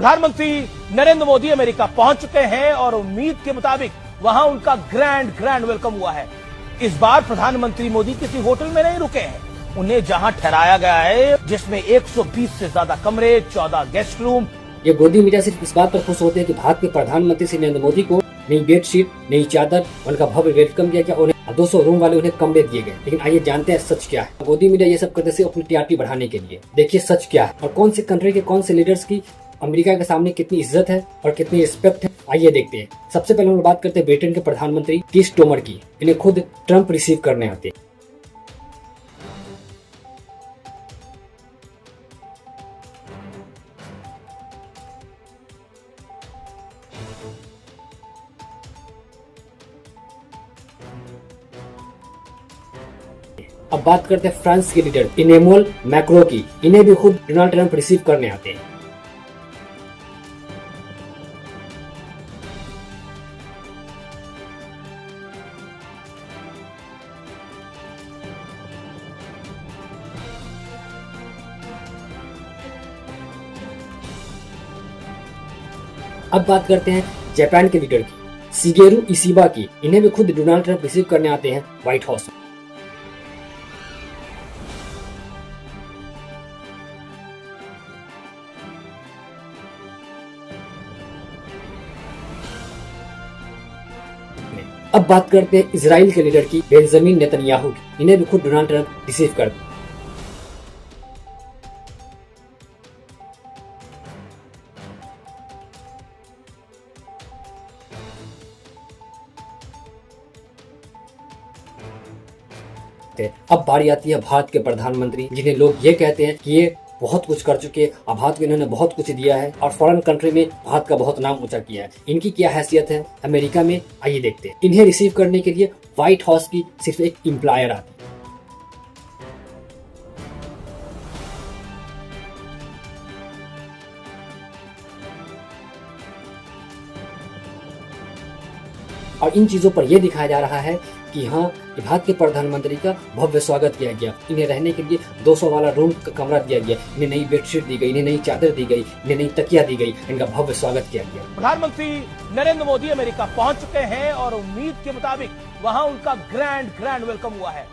प्रधानमंत्री नरेंद्र मोदी अमेरिका पहुंच चुके हैं और उम्मीद के मुताबिक वहां उनका ग्रैंड वेलकम हुआ है। इस बार प्रधानमंत्री मोदी किसी होटल में नहीं रुके हैं। उन्हें जहां ठहराया गया है, जिसमें 120 से ज्यादा कमरे, 14 गेस्ट रूम। ये गोदी मीडिया सिर्फ इस बात पर खुश होते हैं कि भारत के प्रधानमंत्री श्री नरेंद्र मोदी को नई बेडशीट, नई चादर, उनका भव्य वेलकम किया गया। उन्हें 200 रूम वाले उन्हें कमरे दिए गए। लेकिन आइए जानते हैं सच क्या है। गोदी मीडिया ये सब करते से अपनी टीआरपी बढ़ाने के लिए। देखिए सच क्या है और कौन से कंट्री के कौन से लीडर्स की अमेरिका के सामने कितनी इज्जत है और कितनी रिस्पेक्ट है। आइए देखते हैं। सबसे पहले हम बात करते हैं ब्रिटेन के प्रधानमंत्री कीर स्टारमर की। इन्हें खुद ट्रंप रिसीव करने आते हैं। अब बात करते हैं फ्रांस के लीडर इमैनुअल मैक्रों की। इन्हें भी खुद डोनाल्ड ट्रंप रिसीव करने आते हैं। अब बात करते हैं जापान के लीडर की, शिगेरू इशिबा की। इन्हें भी खुद डोनाल्ड ट्रंप रिसीव करने आते हैं व्हाइट हाउस। अब बात करते हैं इजराइल के लीडर की, बेंजामिन नेतन्याहू की। इन्हें भी खुद डोनाल्ड ट्रंप रिसीव करते हैं। अब बारी आती है भारत के प्रधानमंत्री, जिन्हें लोग ये कहते हैं कि ये बहुत कुछ कर चुके हैं। भारत को इन्होंने बहुत कुछ दिया है और फॉरेन कंट्री में भारत का बहुत नाम ऊंचा किया है। इनकी क्या हैसियत है अमेरिका में, आइए देखते हैं। इन्हें रिसीव करने के लिए व्हाइट हाउस की सिर्फ एक एम्प्लॉयर आती है। और इन चीजों पर यह दिखाया जा रहा है कि हाँ, भारत के प्रधानमंत्री का भव्य स्वागत किया गया। इन्हें रहने के लिए 200 वाला रूम का कमरा दिया गया। इन्हें नई बेडशीट दी गई, इन्हें नई चादर दी गई, इन्हें नई तकिया दी गई। इनका भव्य स्वागत किया गया। प्रधानमंत्री नरेंद्र मोदी अमेरिका पहुंच चुके हैं और उम्मीद के मुताबिक वहां उनका ग्रैंड वेलकम हुआ है।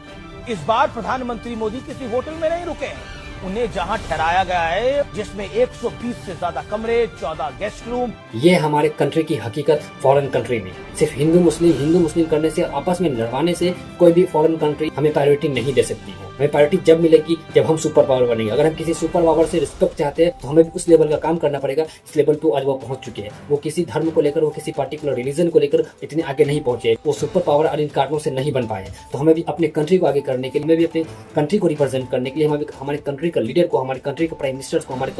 इस बार प्रधानमंत्री मोदी किसी होटल में नहीं रुके हैं। उन्हें जहां ठहराया गया है, जिसमें 120 से ज्यादा कमरे, 14 गेस्ट रूम। ये हमारे कंट्री की हकीकत फॉरेन कंट्री में सिर्फ हिंदू मुस्लिम करने से, आपस में लड़वाने से कोई भी फॉरेन कंट्री हमें प्रायोरिटी नहीं दे सकती है। हमें प्रायोरिटी जब मिलेगी जब हम सुपर पावर बनेंगे। अगर हम किसी सुपर पावर से रिस्पेक्ट चाहते हैं तो हमें भी उस लेवल का काम करना पड़ेगा। इस लेवल पे आज वो पहुंच चुके हैं। वो किसी धर्म को लेकर, वो किसी पार्टिकुलर रिलीजन को लेकर इतने आगे नहीं पहुंचे। वो सुपर पावर और इन कारणों से नहीं बन पाए। तो हमें भी अपने कंट्री को आगे करने के लिए, हमें भी अपने कंट्री को रिप्रेजेंट करने के लिए, हमें हमारे कंट्री का लीडर को, हमारे कंट्री के प्राइम मिनिस्टर्स को, हमारे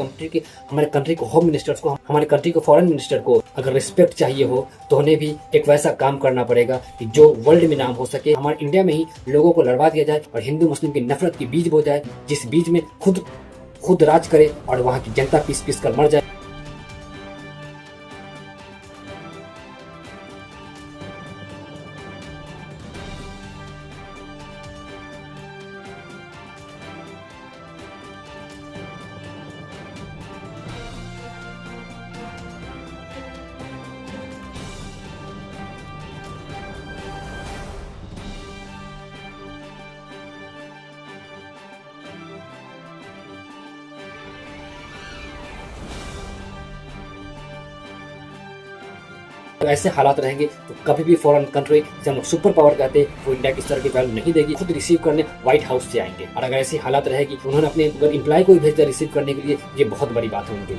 कंट्री को होम मिनिस्टर्स को, हमारे कंट्री को फॉरेन मिनिस्टर को अगर रिस्पेक्ट चाहिए हो तो उन्हें भी एक वैसा काम करना पड़ेगा कि जो वर्ल्ड में नाम हो सके। हमारे इंडिया में ही लोगों को लड़वा दिया जाए और हिंदू मुस्लिम की नफरत की बीज बो जाए, जिस बीज में खुद राज करे और वहां की जनता पीस कर मर जाए। तो ऐसे हालात रहेंगे तो कभी भी फॉरेन कंट्री जिसे हम लोग सुपर पावर कहते हैं, वो इंडिया की स्तर की वैल्यू नहीं देगी। खुद रिसीव करने व्हाइट हाउस से आएंगे। और अगर ऐसी हालात रहेगी, उन्होंने अपने एम्प्लॉय को भी भेज दिया रिसीव करने के लिए, ये बहुत बड़ी बात है उनके लिए।